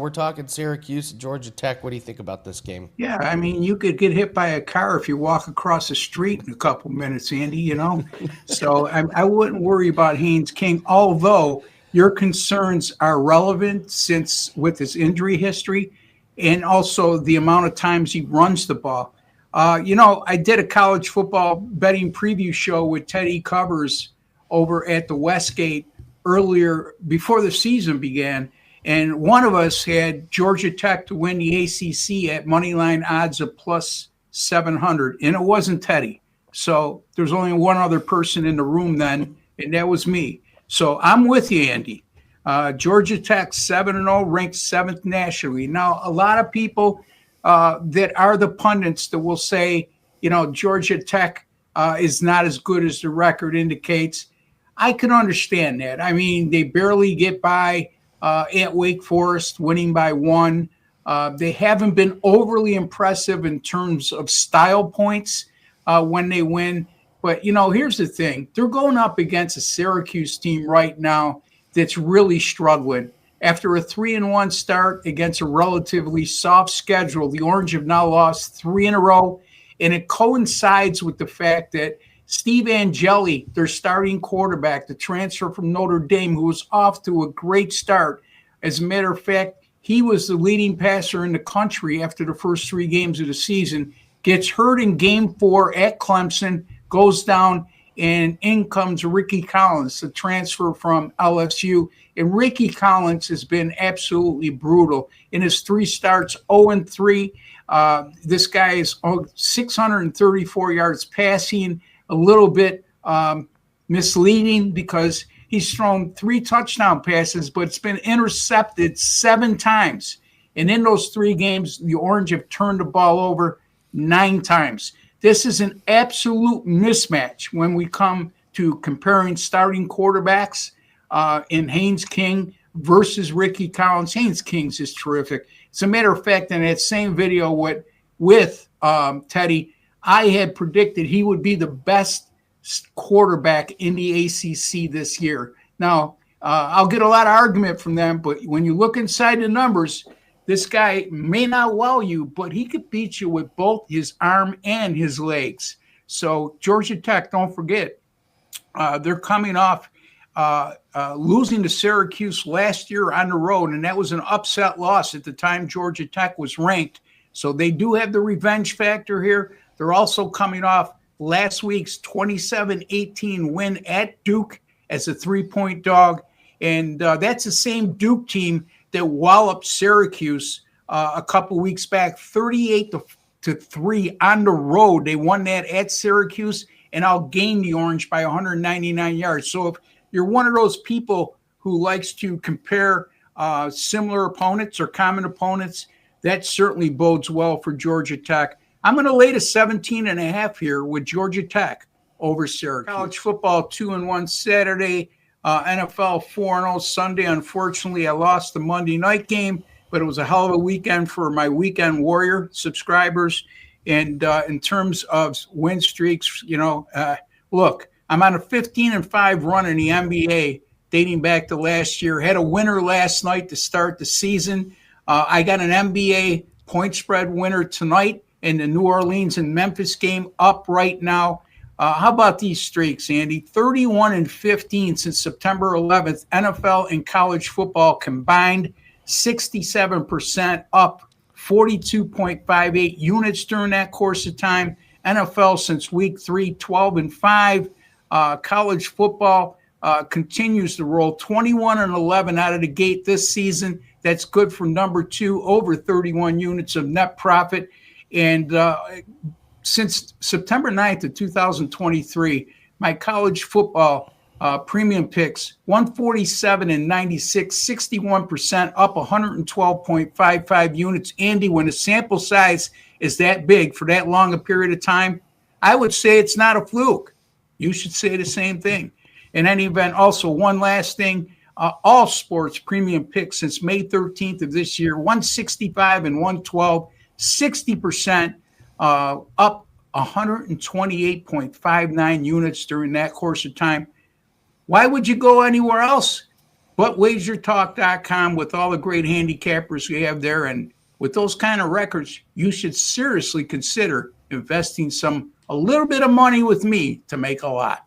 We're talking Syracuse and Georgia Tech. What do you think about this game? Yeah, I mean, you could get hit by a car if you walk across the street in a couple minutes, Andy. So I wouldn't worry about Haynes King, although your concerns are relevant since with his injury history and also the amount of times he runs the ball. I did a college football betting preview show with Teddy Covers over at the Westgate earlier before the season began. And one of us had Georgia Tech to win the ACC at moneyline odds of plus 700, and it wasn't Teddy. So there's only one other person in the room then, and that was me. So I'm with you, Andy. Georgia Tech 7-0, ranked 7th nationally. Now, a lot of people that are the pundits that will say, Georgia Tech is not as good as the record indicates. I can understand that. I mean, they barely get by at Wake Forest, winning by 1. They haven't been overly impressive in terms of style points when they win. But, here's the thing. They're going up against a Syracuse team right now that's really struggling. After a 3-1 start against a relatively soft schedule, the Orange have now lost 3 in a row. And it coincides with the fact that Steve Angeli, their starting quarterback, the transfer from Notre Dame, who was off to a great start. As a matter of fact, he was the leading passer in the country after the first 3 games of the season, gets hurt in game 4 at Clemson, goes down, and in comes Ricky Collins, the transfer from LSU. And Ricky Collins has been absolutely brutal. In his 3 starts, 0-3. This guy is 634 yards passing, a little bit misleading because he's thrown 3 touchdown passes, but it's been intercepted 7 times. And in those 3 games, the Orange have turned the ball over 9 times. This is an absolute mismatch when we come to comparing starting quarterbacks in Haynes King versus Ricky Collins. Haynes King's is terrific. As a matter of fact, in that same video with Teddy, I had predicted he would be the best quarterback in the ACC this year. Now, I'll get a lot of argument from them, but when you look inside the numbers, this guy may not wow you, but he could beat you with both his arm and his legs. So Georgia Tech, don't forget, they're coming off losing to Syracuse last year on the road, and that was an upset loss at the time Georgia Tech was ranked. So they do have the revenge factor here. They're also coming off last week's 27-18 win at Duke as a 3-point dog. And that's the same Duke team that walloped Syracuse a couple weeks back, 38-3 on the road. They won that at Syracuse and outgained the Orange by 199 yards. So if you're one of those people who likes to compare similar opponents or common opponents, that certainly bodes well for Georgia Tech. I'm going to lay to 17.5 here with Georgia Tech over Syracuse. College football 2-1 Saturday, NFL 4-0 Sunday. Unfortunately, I lost the Monday night game, but it was a hell of a weekend for my Weekend Warrior subscribers. And in terms of win streaks, look, I'm on a 15-5 run in the NBA dating back to last year. Had a winner last night to start the season. I got an NBA point spread winner tonight in the New Orleans and Memphis game up right now. How about these streaks, Andy? 31-15 since September 11th. NFL and college football combined, 67% up, 42.58 units during that course of time. NFL since week 3, 12-5. College football continues to roll, 21-11 out of the gate this season. That's good for number 2, over 31 units of net profit. And since September 9th of 2023, my college football premium picks, 147-96, 61%, up 112.55 units. Andy, when the sample size is that big for that long a period of time, I would say it's not a fluke. You should say the same thing. In any event, also one last thing, all sports premium picks since May 13th of this year, 165-112, 60%, up 128.59 units during that course of time. Why would you go anywhere else? But wagertalk.com, with all the great handicappers we have there, and with those kind of records, you should seriously consider investing a little bit of money with me to make a lot.